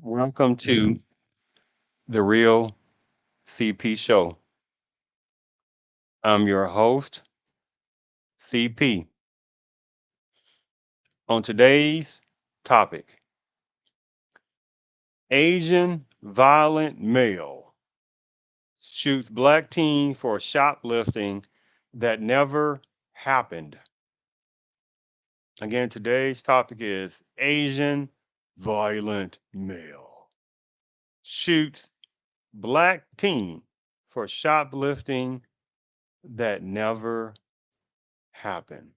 Welcome to the Real CP Show. I'm your host, CP. On today's topic, Asian violent male shoots black teen for shoplifting that never happened. Again, today's topic is Asian violent male shoots black teen for shoplifting that never happened.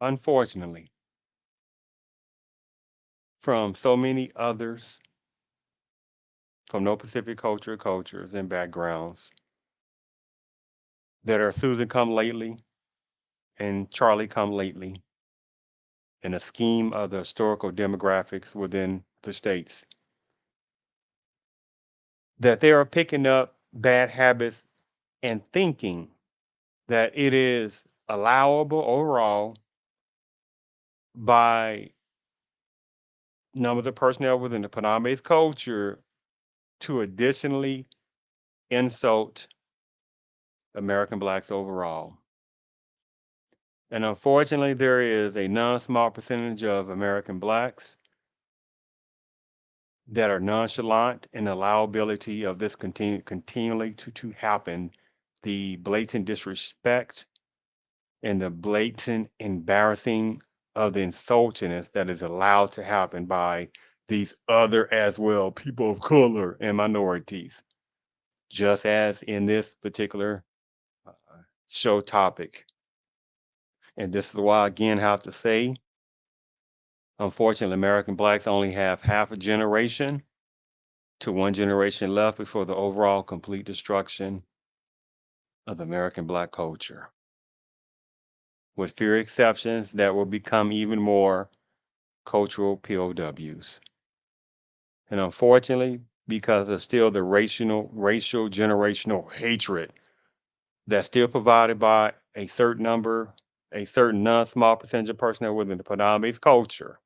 Unfortunately, from so many others from no Pacific cultures and backgrounds that are Susan come lately and Charlie come lately in a scheme of the historical demographics within the states, that they are picking up bad habits and thinking that it is allowable overall by numbers of personnel within the Panama culture to additionally insult American blacks overall. And unfortunately, there is a non small percentage of American blacks that are nonchalant in the allowability of this continually to happen. The blatant disrespect and the blatant embarrassing of the insultingness that is allowed to happen by these other as well people of color and minorities, just as in this particular uh, show topic. And this is why, again, I have to say, unfortunately, American blacks only have half a generation to one generation left before the overall complete destruction of American black culture, with few exceptions that will become even more cultural POWs. And unfortunately, because of still the racial generational hatred that's still provided by a certain non-small percentage of personnel within the Padamese culture,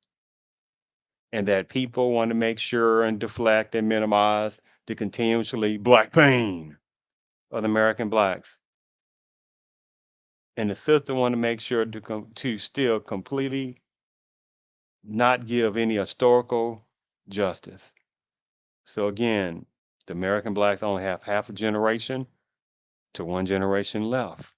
and that people want to make sure and deflect and minimize the continuously black pain of the American blacks. And the system want to make sure to still completely not give any historical justice. So again, the American blacks only have half a generation to one generation left.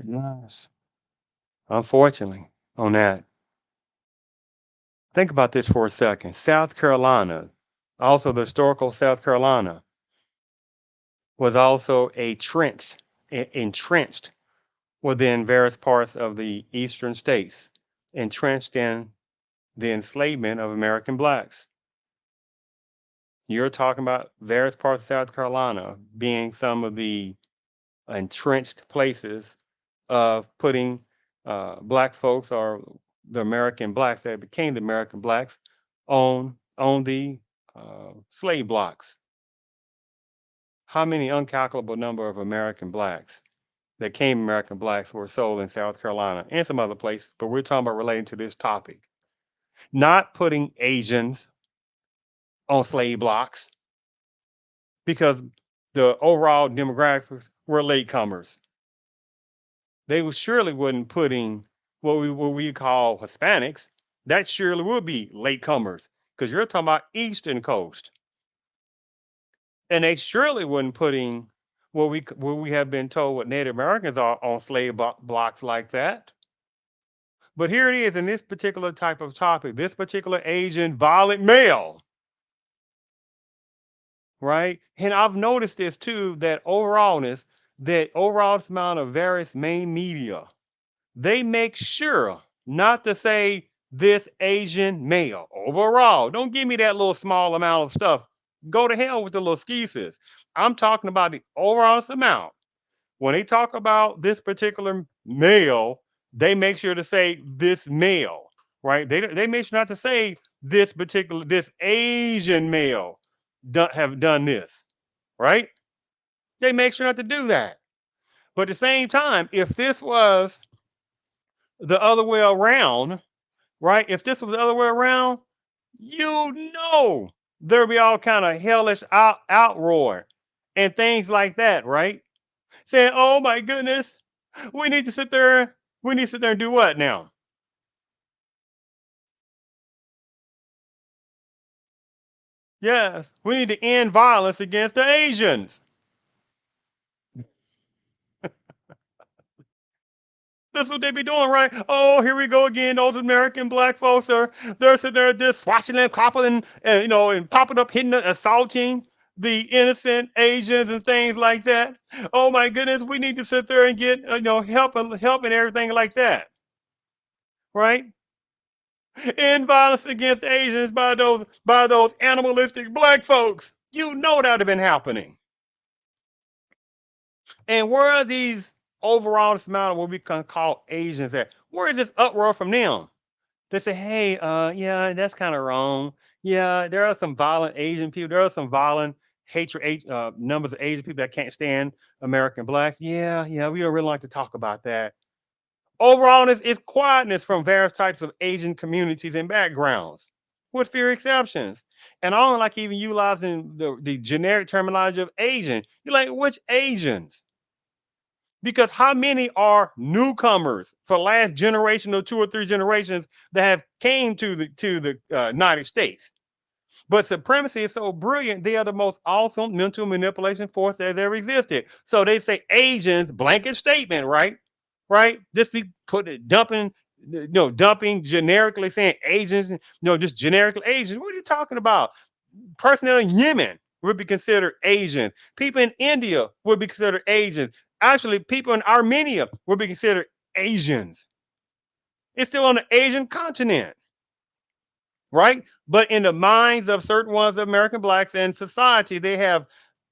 Yes. Unfortunately, on that, think about this for a second. South Carolina, also the historical South Carolina, was also entrenched within various parts of the eastern states, entrenched in the enslavement of American blacks. You're talking about various parts of South Carolina being some of the entrenched places of putting black folks or the American blacks that became the American blacks on the slave blocks. How many uncalculable number of American blacks that came American blacks were sold in South Carolina and some other places, but we're talking about relating to this topic. Not putting Asians on slave blocks because the overall demographics were latecomers. They surely wouldn't putting what we call Hispanics. That surely would be latecomers because you're talking about Eastern Coast, and they surely wouldn't putting what we have been told what Native Americans are on slave blocks like that. But here it is in this particular type of topic, this particular Asian violent male, right? And I've noticed this too that overallness, that overall amount of various main media, they make sure not to say this Asian male overall. Don't give me that little small amount of stuff. Go to hell with the little excuses. I'm talking about the overall amount. When they talk about this particular male, they make sure to say this male, right? They make sure not to say this Asian male have done this, right? They make sure not to do that. But at the same time, if this was the other way around, right? If this was the other way around, you know there'd be all kind of hellish outroar and things like that, right? Saying, "Oh my goodness, we need to sit there. We need to sit there and do what now?" Yes, we need to end violence against the Asians. That's what they be doing, right? Oh, here we go again. Those American black folks they're sitting there just swashing and copping and and popping up, hitting, assaulting the innocent Asians and things like that. Oh my goodness, we need to sit there and get help and everything like that, right? End violence against Asians by those animalistic black folks. You know that would have been happening. And where are these overall amount of what we can call Asians at? Where is this uproar from them? They say, hey, yeah, that's kind of wrong. Yeah, there are some violent Asian people. There are some violent hatred numbers of Asian people that can't stand American blacks. Yeah, yeah, we don't really like to talk about that. Overall, is quietness from various types of Asian communities and backgrounds, with few exceptions. And I don't like even utilizing the generic terminology of Asian. You're like, which Asians? Because how many are newcomers for last generation or two or three generations that have came to the United States? But supremacy is so brilliant; they are the most awesome mental manipulation force that has ever existed. So they say Asians, blanket statement, right? Right? Just be dumping generically saying Asians, just generically Asians. What are you talking about? Personnel in Yemen would be considered Asian. People in India would be considered Asians. Actually, people in Armenia would be considered Asians. It's still on the Asian continent, right? But in the minds of certain ones of American blacks and society, they have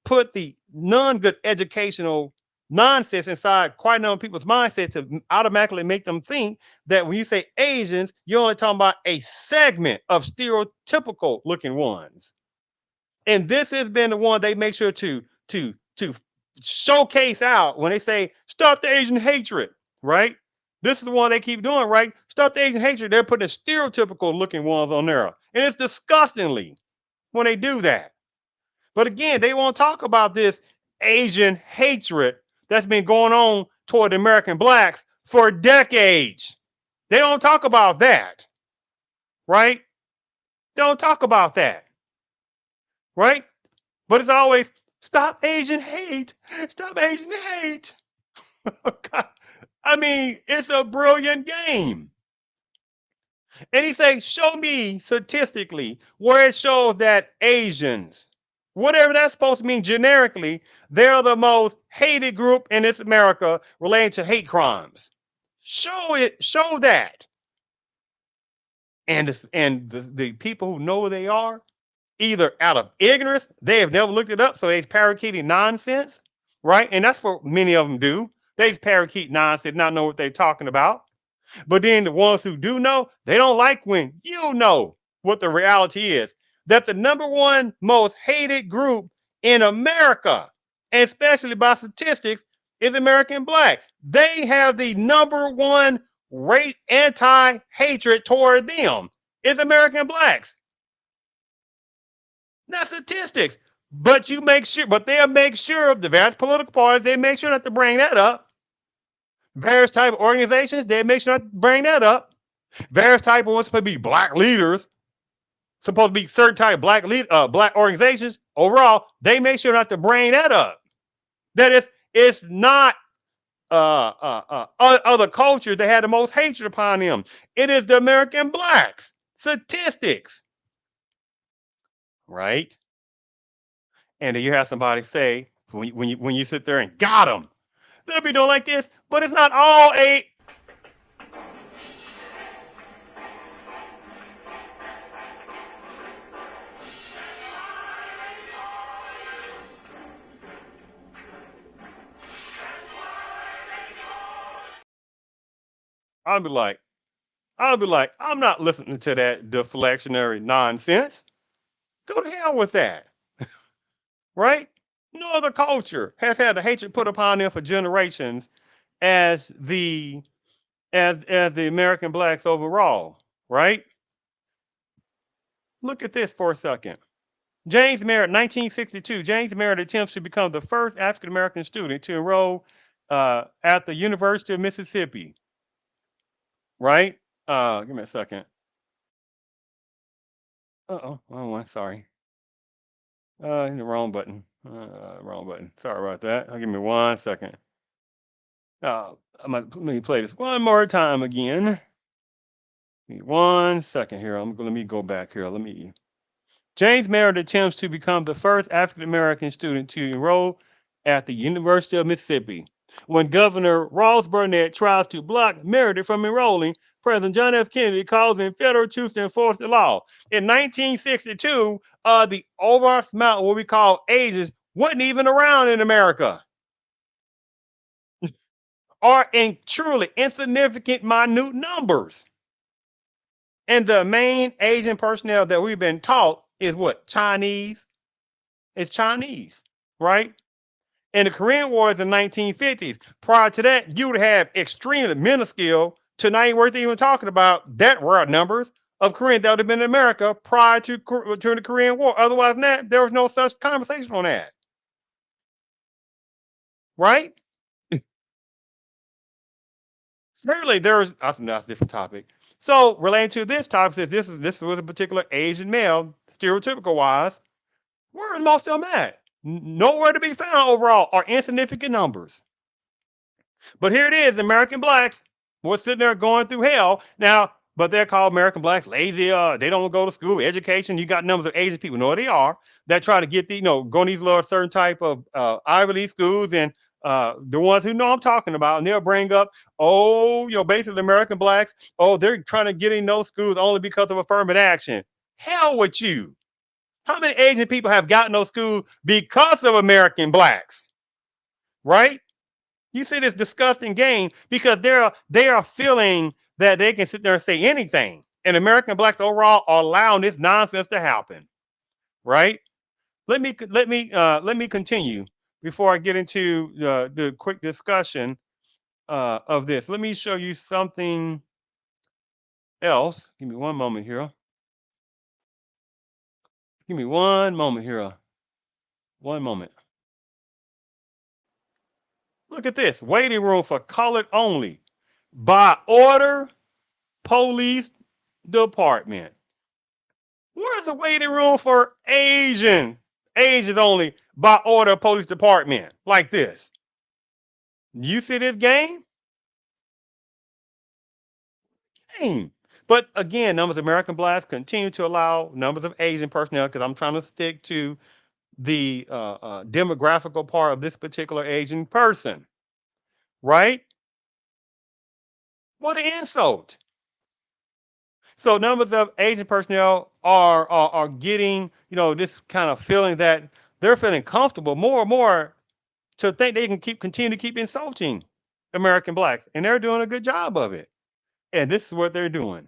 put the non-good educational nonsense inside quite a number of people's mindsets to automatically make them think that when you say Asians, you're only talking about a segment of stereotypical looking ones. And this has been the one they make sure to showcase out when they say stop the Asian hatred, right? This is the one they keep doing, right? Stop the Asian hatred. They're putting the stereotypical looking ones on there, and it's disgustingly when they do that. But again, they won't talk about this Asian hatred that's been going on toward the American blacks for decades. They don't talk about that, right? They don't talk about that, right? But it's always stop Asian hate, stop Asian hate. I mean, it's a brilliant game. And he say, show me statistically where it shows that Asians, whatever that's supposed to mean generically, they're the most hated group in this America relating to hate crimes. Show it, show that. And the people who know who they are, either out of ignorance, they have never looked it up, so they're parakeeting nonsense, right? And that's what many of them do. They just parakeet nonsense, not know what they're talking about. But then the ones who do know, they don't like when you know what the reality is. That the number one most hated group in America, and especially by statistics, is American black. They have the number one rate anti-hatred toward them is American blacks. Not statistics. But you make sure, but they'll make sure the various political parties, they make sure not to bring that up. Various type of organizations, they make sure not to bring that up. Various type of what's supposed to be black leaders, supposed to be certain type of black organizations overall, they make sure not to bring that up. That it's not other cultures that had the most hatred upon them. It is the American blacks. Statistics, right? And then you have somebody say when you sit there and got them, They'll be doing like this, but it's not all a. I'll be like, I'm not listening to that deflectionary nonsense. Go to hell with that, right? No other culture has had the hatred put upon them for generations as the American blacks overall, right? Look at this for a second. James Merritt, 1962. James Merritt attempts to become the first African American student to enroll at the University of Mississippi, right? Give me a second. Uh-oh, wrong one. Sorry. The wrong button. Wrong button. Sorry about that. Give me 1 second. Let me play this one more time again. Give me 1 second here. Let me go back here. Let me. James Merritt attempts to become the first African American student to enroll at the University of Mississippi. When Governor Ross Burnett tries to block Merritt from enrolling, President John F. Kennedy calls in federal troops to enforce the law. In 1962, the over amount, what we call ages, wasn't even around in America, or in truly insignificant, minute numbers. And the main Asian personnel that we've been taught is what? Chinese. It's Chinese, right? In the Korean Wars in the 1950s, prior to that, you would have extremely minuscule to not even worth even talking about that rare numbers of Koreans that would have been in America prior to during the Korean War. Otherwise than that, there was no such conversation on that, right? Certainly, that's a different topic. So, relating to this topic, since this was a particular Asian male, stereotypical wise, where are most of them at? Nowhere to be found overall, or insignificant numbers. But here it is, American blacks were sitting there going through hell. Now, but they're called American blacks lazy. They don't go to school, education. You got numbers of Asian people. No, they are. That try to get go to these little certain type of Ivy League schools, and the ones who know I'm talking about, and they'll bring up, oh, basically American blacks. Oh, they're trying to get in those schools only because of affirmative action. Hell with you. How many Asian people have gotten those schools because of American blacks? Right? You see this disgusting game because they are feeling that they can sit there and say anything. And American blacks overall are allowing this nonsense to happen. Right? Let me continue before I get into the quick discussion of this. Let me show you something else. Give me one moment here. Give me one moment here. One moment. Look at this waiting room for colored only by order police department. Where's the waiting room for Asians only by order police department like this? You see this game? But again, numbers of American blacks continue to allow numbers of Asian personnel because I'm trying to stick to the demographical part of this particular Asian person, right? What an insult. So numbers of Asian personnel are getting, this kind of feeling that they're feeling comfortable more and more to think they can continue to keep insulting American blacks, and they're doing a good job of it. And this is what they're doing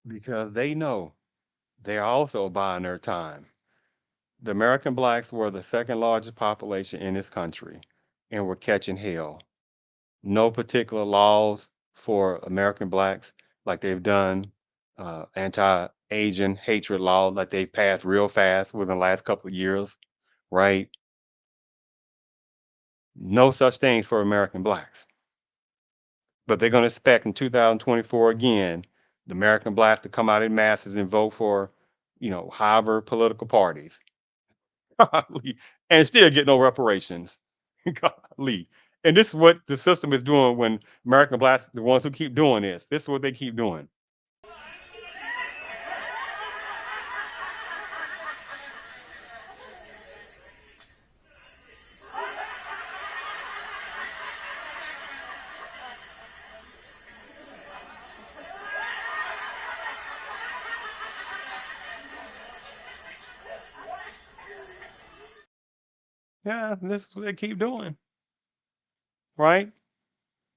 because they know they're also buying their time. The American blacks were the second largest population in this country, and were catching hell. No particular laws for American blacks like they've done anti-Asian hatred law like they've passed real fast within the last couple of years, right? No such things for American blacks. But they're going to expect in 2024 again the American blacks to come out in masses and vote for, however political parties, and still get no reparations. Golly. And this is what the system is doing when American blacks, the ones who keep doing this is what they keep doing. Yeah, this is what they keep doing, right?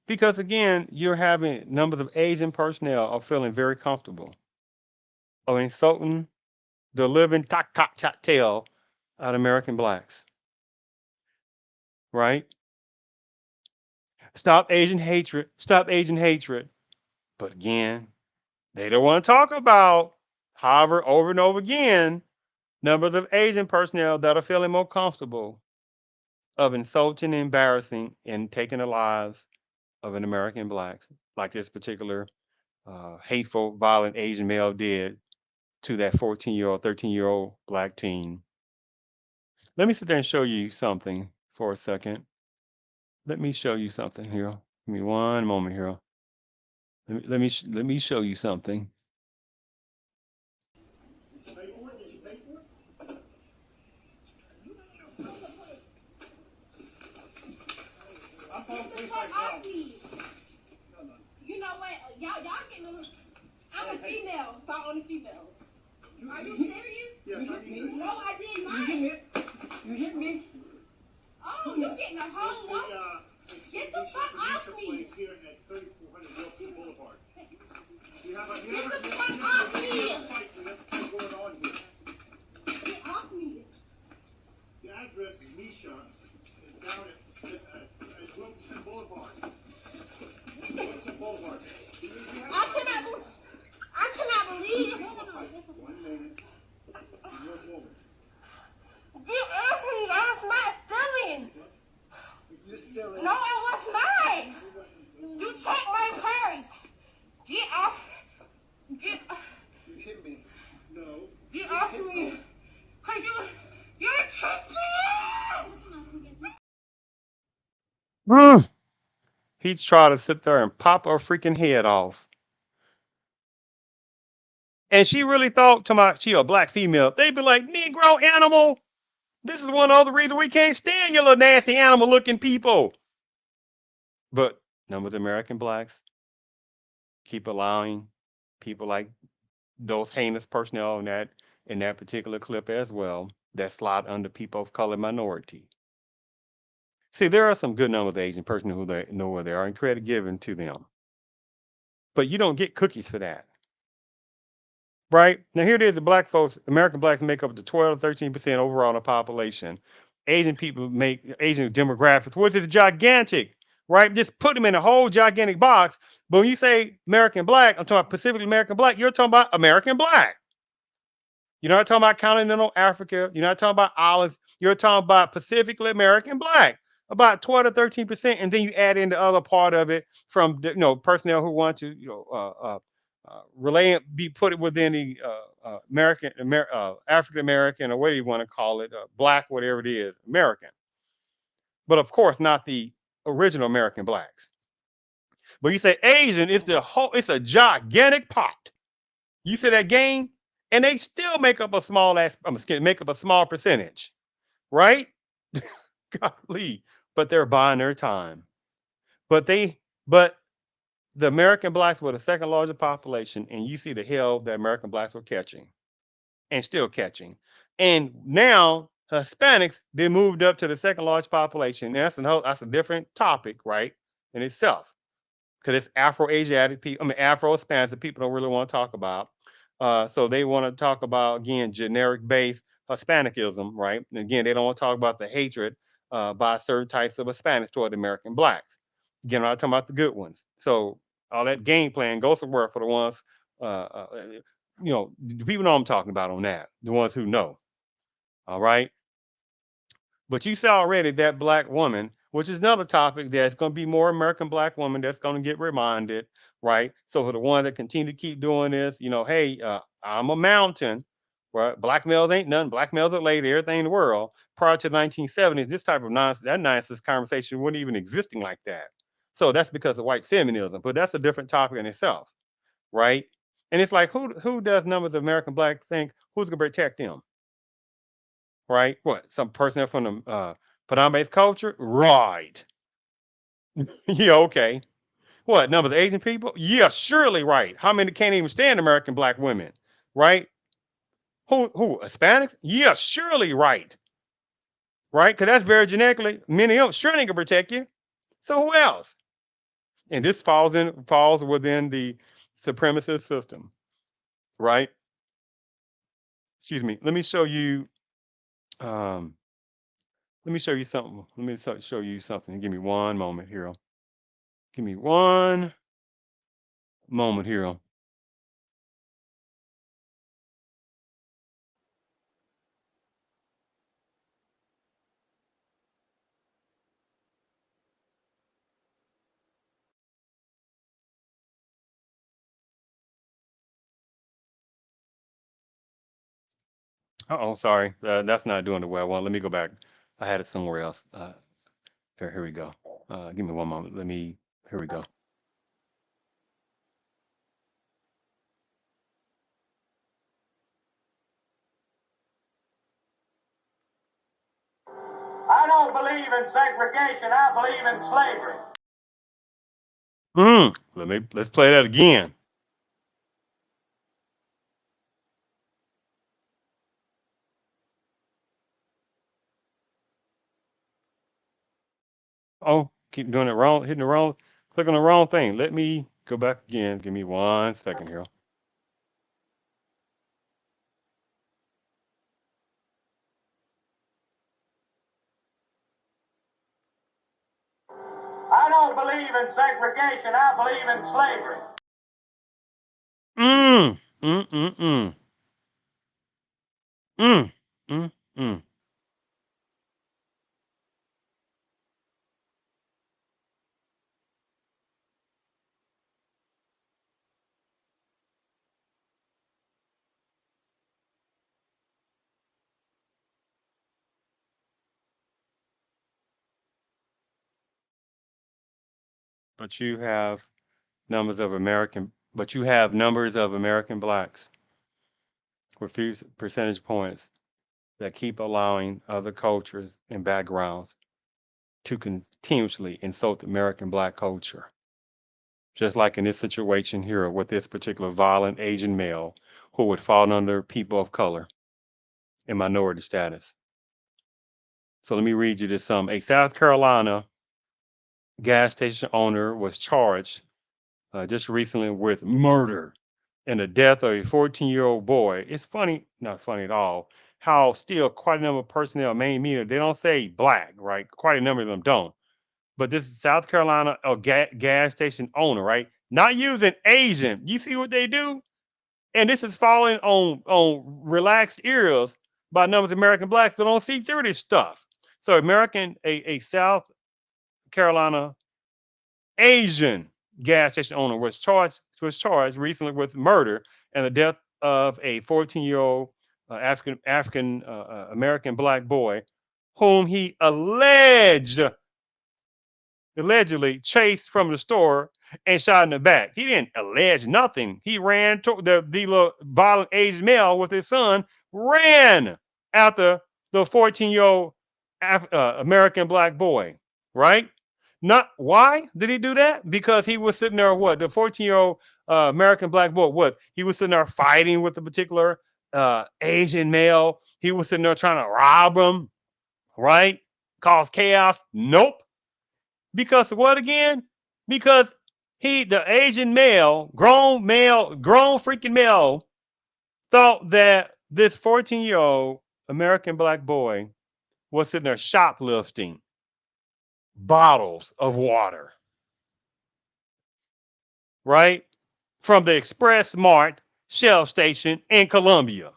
Because again, you're having numbers of Asian personnel are feeling very comfortable of insulting the living tail out of American blacks, right? Stop Asian hatred, stop Asian hatred. But again, they don't want to talk about, however, over and over again, numbers of Asian personnel that are feeling more comfortable of insulting, embarrassing, and taking the lives of an American blacks, like this particular hateful, violent Asian male did to that 14-year-old, 13-year-old black teen. Let me sit there and show you something for a second. Let me show you something here. Give me one moment here. Let me show you something. You know what? Y'all getting I'm a female, so I'm only female. Are you serious? Yes, you hit me. No, I did not. You hit me. Oh, you getting a whole lot. Get the fuck off me. Here at 3400 Wilson Boulevard. Get the fuck off me. What's going on here? Get off me. The address is Misha. It's down at Wilson Boulevard. Wilson Boulevard. I cannot believe. 1 minute. You asked me. I was not stealing. You're stealing. No, I was not. You checked my purse. Get off. You hit me. No. Get off me. Cause you're tripping. He tried to sit there and pop her freaking head off. And she really thought to my she a black female. They'd be like, Negro animal. This is one of the reasons we can't stand your little nasty animal looking people. But numbers of American blacks keep allowing people like those heinous personnel in that particular clip as well that slide under people of color minority. See, there are some good numbers of Asian personnel who they know where they are and credit given to them. But you don't get cookies for that. Right? Now here it is, the black folks, American blacks make up to 12 to 13% overall of the population. Asian people make Asian demographics, which is gigantic, right? Just put them in a whole gigantic box. But when you say American black, I'm talking about Pacific American black, you're talking about American black. You're not talking about continental Africa. You're not talking about olives. You're talking about Pacifically American black, about 12 to 13%. And then you add in the other part of it from personnel who want to relay be put it within the African American or whatever you want to call it, black, whatever it is, American. But of course, not the original American blacks. But you say Asian, it's a gigantic pot. You see that game, and they still make up a small make up a small percentage, right? Golly, but they're buying their time. But but the American blacks were the second largest population, and you see the hell that American blacks were catching, and still catching. And now Hispanics they moved up to the second largest population. That's a different topic, right, in itself, because it's Afro-Asiatic people. I mean, Afro-Hispanics that people don't really want to talk about. So they want to talk about again generic-based Hispanicism, right? And again, they don't want to talk about the hatred by certain types of Hispanics toward American blacks. Again, I'm not talking about the good ones. So all that game plan goes somewhere for the ones, the people know what I'm talking about on that. The ones who know. All right. But you saw already that black woman, which is another topic that's going to be more American black woman that's going to get reminded, right? So for the ones that continue to keep doing this, hey, I'm a mountain, Right? Black males ain't none. Black males are lazy, everything in the world. Prior to the 1970s, this type of nonsense, that nonsense conversation wasn't even existing like that. So that's because of white feminism, but that's a different topic in itself, right? And it's like, who does numbers of American black think who's gonna protect them, right? What, some person from the Padam-based culture, right? Yeah, okay. What, numbers of Asian people? Yeah, surely right. How many can't even stand American black women, right? Who Hispanics? Yeah, surely right, right? Because that's very genetically many of them surely can protect you. So who else? And this falls within the supremacist system, right? Excuse me. Let me show you. Um, let me show you something. Let me show you something. Give me one moment here. Give me one moment here. Oh, sorry. That's not doing it well. Well, let me go back. I had it somewhere else. Here we go. Give me one moment. Here we go. I don't believe in segregation. I believe in slavery. Let's play that again. Oh, keep doing it wrong, hitting the wrong, click on the wrong thing. Let me go back again. Give me 1 second here. I don't believe in segregation. I believe in slavery. Mm, mm, mm, mm, mm, mm, mm. But you have but you have numbers of American blacks with few percentage points that keep allowing other cultures and backgrounds to continuously insult American black culture. Just like in this situation here with this particular violent Asian male who would fall under people of color and minority status. So let me read you this. A South Carolina gas station owner was charged just recently with murder and the death of a 14-year-old boy. It's funny, not funny at all, how still quite a number of personnel, main media, they don't say black, right? Quite a number of them don't. But this is South Carolina gas station owner, right? Not using Asian. You see what they do? And this is falling on relaxed ears by numbers of American blacks that don't see through this stuff. So a South Carolina Asian gas station owner was charged recently with murder and the death of a 14-year-old African American black boy, whom he allegedly chased from the store and shot in the back. He didn't allege nothing. He ran to the little violent Asian male with his son, ran after the 14-year-old American black boy, right? Not why did he do that? Because he was sitting there, what the 14-year-old American black boy was. He was sitting there fighting with a particular Asian male. He was sitting there trying to rob him, right? Cause chaos. Nope. Because what again? Because the Asian grown freaking male, thought that this 14-year-old American black boy was sitting there shoplifting bottles of water, right? From the Express Mart Shell station in Columbia.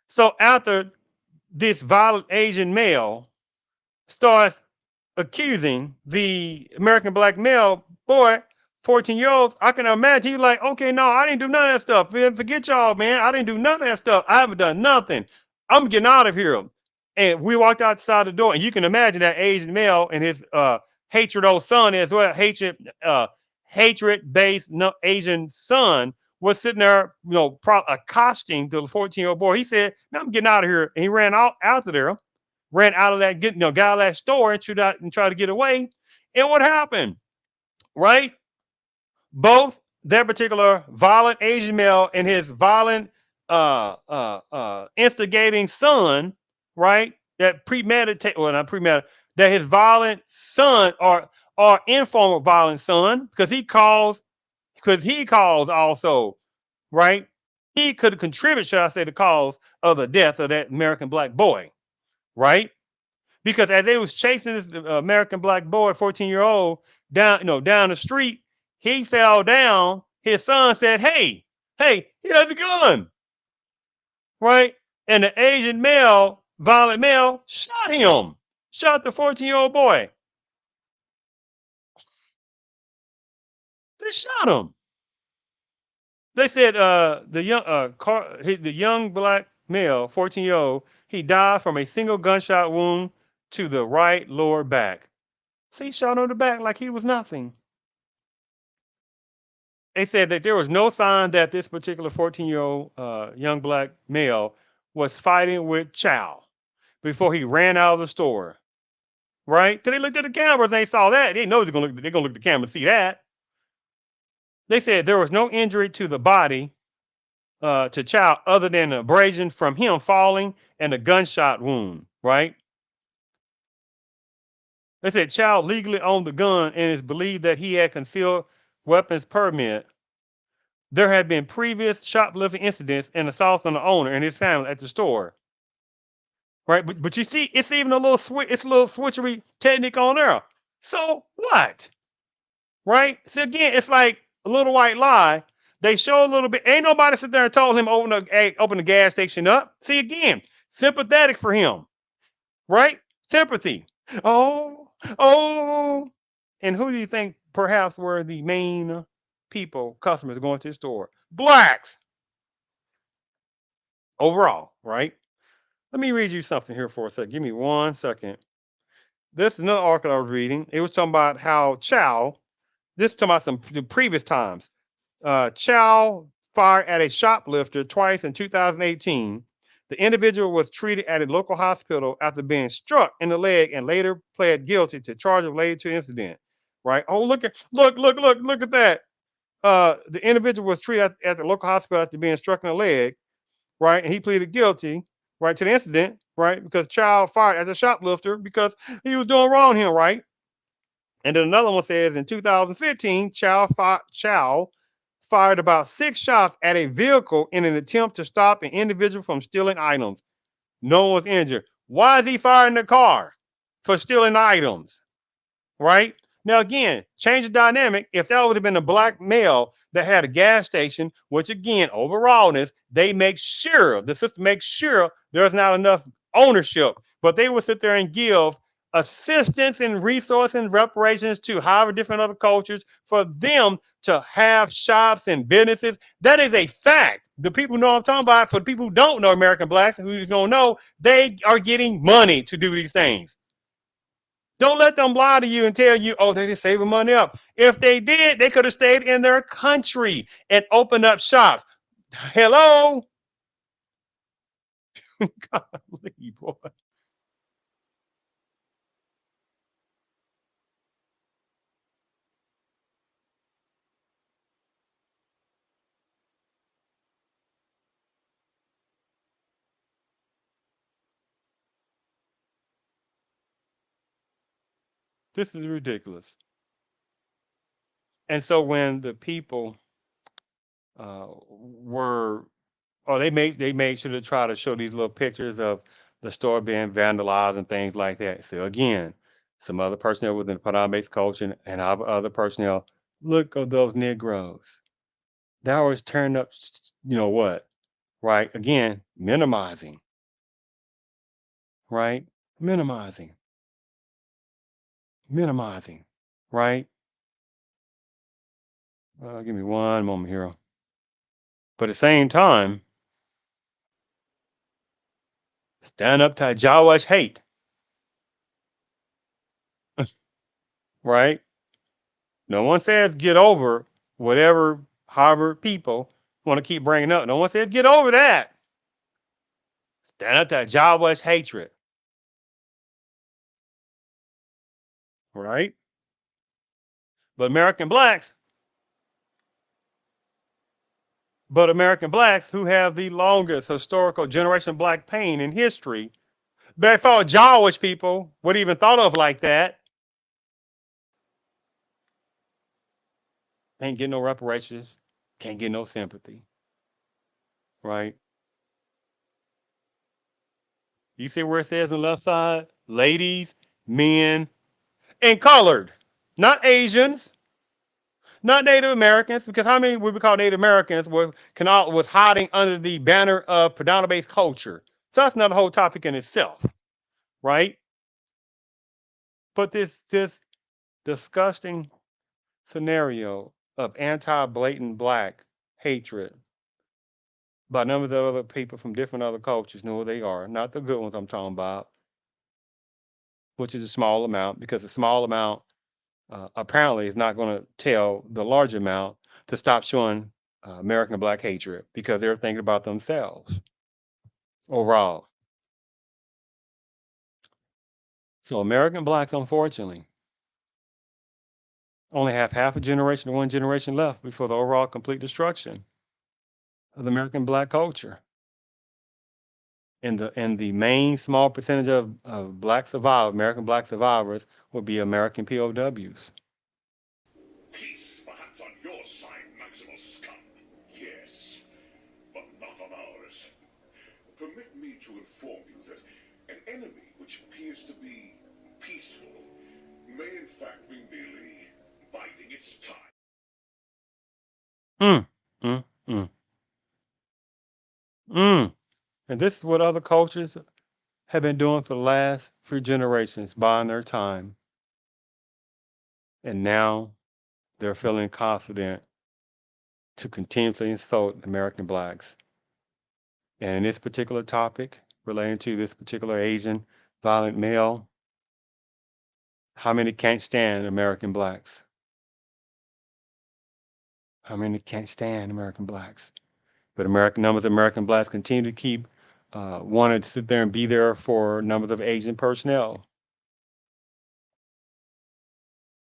So after this violent Asian male starts accusing the American black male boy 14-year-olds, I can imagine you like, okay, no, I didn't do none of that stuff. Man, forget y'all, man. I didn't do none of that stuff. I haven't done nothing. I'm getting out of here. And we walked outside the door, and you can imagine that Asian male and his hatred old son as well, hatred based no, Asian son was sitting there, accosting the 14-year-old boy. He said, "No, I'm getting out of here," and he ran out of there, ran out of that, got out of that store and tried to get away. And what happened? Right? Both that particular violent Asian male and his violent instigating son, right? That premeditate, well, not premeditate, that his violent son or informal violent son, because he calls also, right? He could contribute, should I say, the cause of the death of that American black boy, right? Because as they was chasing this American black boy, 14-year-old, down, down the street, he fell down. His son said, hey, he has a gun, right? And the Asian male, violent male, shot him, shot the 14-year-old boy. They shot him. They said the young black male, 14-year-old, he died from a single gunshot wound to the right lower back. So he shot on the back like he was nothing. They said that there was no sign that this particular 14-year-old young black male was fighting with Chow before he ran out of the store. Right? Because they looked at the cameras and they saw that. They know they're gonna look at the camera and see that. They said there was no injury to the body to Chow other than an abrasion from him falling and a gunshot wound. Right? They said Chow legally owned the gun and is believed that he had concealed weapons permit. There had been previous shoplifting incidents and assaults on the owner and his family at the store. Right? But you see, it's even it's a little switchery technique on there. So what? Right? See again, it's like a little white lie. They show a little bit. Ain't nobody sit there and told him open the gas station up. See again, sympathetic for him, right? Sympathy. Oh, oh. And who do you think perhaps were the main people, customers going to the store? Blacks overall, right? Let me read you something here for a second. Give me 1 second. This is another article I was reading. It was talking about how Chow, this is talking about some the previous times. Chow fired at a shoplifter twice in 2018. The individual was treated at a local hospital after being struck in the leg and later pled guilty to charges related to the incident. Right? Oh, look at that. The individual was treated at the local hospital after being struck in the leg, right? And he pleaded guilty, right, to the incident, right, because child fired as a shoplifter because he was doing wrong here, right? And then another one says in 2015, Chow fired about 6 shots at a vehicle in an attempt to stop an individual from stealing items. No one was injured. Why is he firing the car? For stealing items, right? Now, again, change the dynamic. If that would have been a black male that had a gas station, which again, overallness, the system makes sure there's not enough ownership, but they would sit there and give assistance and resource and reparations to however different other cultures for them to have shops and businesses. That is a fact. The people know I'm talking about. For the people who don't know American blacks and who don't know, they are getting money to do these things. Don't let them lie to you and tell you, oh, they just saving money up. If they did, they could have stayed in their country and opened up shops. Hello? Golly, boy. This is ridiculous. And so when the people were, oh, they made sure to try to show these little pictures of the store being vandalized and things like that. So again, some other personnel within the Panama-based culture and other personnel, look at those Negroes. They always turn up, you know what? Right? Again, minimizing, right? Minimizing, minimizing, right? Give me one moment here. But at the same time, stand up to Jawash hate, right? No one says get over whatever Harvard people want to keep bringing up. No one says get over that. Stand up to Jawash hatred, right? But American blacks who have the longest historical generation black pain in history, they thought Jawish people would even thought of like that. Ain't get no reparations, can't get no sympathy, right? You see where it says on the left side, ladies, men, and colored, not Asians, not Native Americans, because how many would we call Native Americans was hiding under the banner of predominant based culture? So that's another whole topic in itself, right? But this disgusting scenario of anti-blatant black hatred by numbers of other people from different other cultures know who they are, not the good ones I'm talking about, which is a small amount, because a small amount apparently is not going to tell the large amount to stop showing American black hatred because they're thinking about themselves overall. So American blacks, unfortunately, only have half a generation or one generation left before the overall complete destruction of the American black culture. And the main small percentage of black survivors, American black survivors, would be American POWs. Peace, perhaps on your side, Maximal Scum. Yes, but not on ours. Permit me to inform you that an enemy which appears to be peaceful may in fact be merely biding its time. Mm, mm, mm, mm. And this is what other cultures have been doing for the last few generations, buying their time. And now they're feeling confident to continuously insult American blacks. And in this particular topic, relating to this particular Asian violent male, how many can't stand American blacks? How many can't stand American blacks? But American numbers of American blacks continue to keep wanting to sit there and be there for numbers of Asian personnel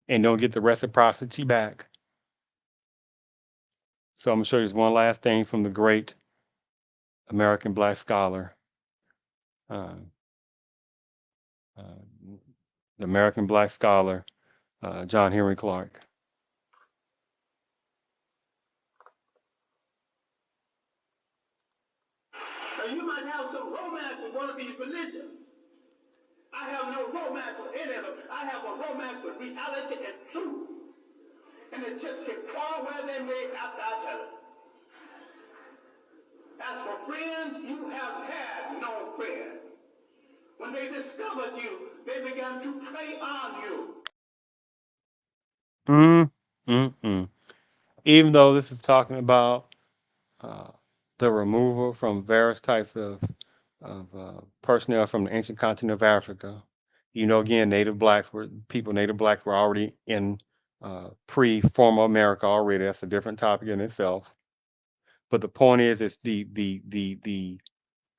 and don't get the reciprocity back. So I'm gonna show you this one last thing from the great American black scholar, uh, uh, the American black scholar, John Henry Clark. Now you might have some romance with one of these religions. I have no romance with any of them. I have a romance with reality and truth. And it just can fall where they may after each other. As for friends, you have had no friends. When they discovered you, they began to prey on you. Mm, mm. Even though this is talking about uh, the removal from various types of personnel from the ancient continent of Africa. You know, again, native blacks were already in pre-formal America already. That's a different topic in itself. But the point is, it's the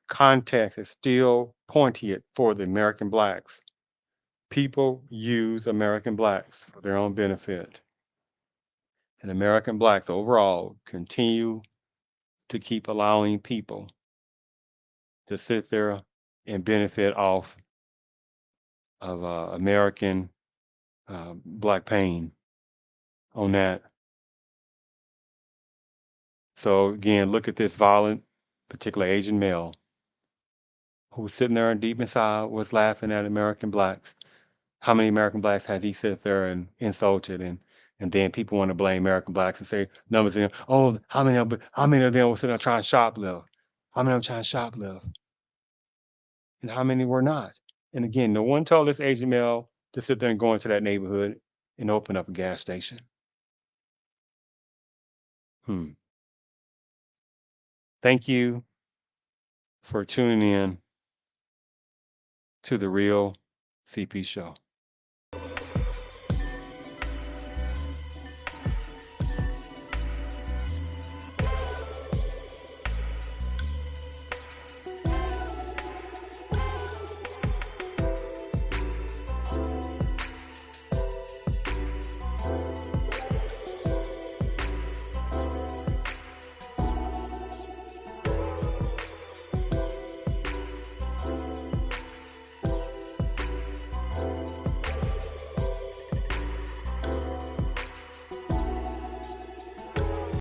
context is still pointed for the American blacks. People use American blacks for their own benefit, and American blacks overall continue to keep allowing people to sit there and benefit off of American black pain on that. So again, look at this violent, particular Asian male who's sitting there and deep inside was laughing at American blacks. How many American blacks has he sit there and insulted, and then people want to blame American blacks and say numbers in, oh, how many of them were sitting there trying to shoplift? How many of them trying to shoplift? And how many were not? And again, no one told this Asian male to sit there and go into that neighborhood and open up a gas station. Hmm. Thank you for tuning in to the Real CP Show.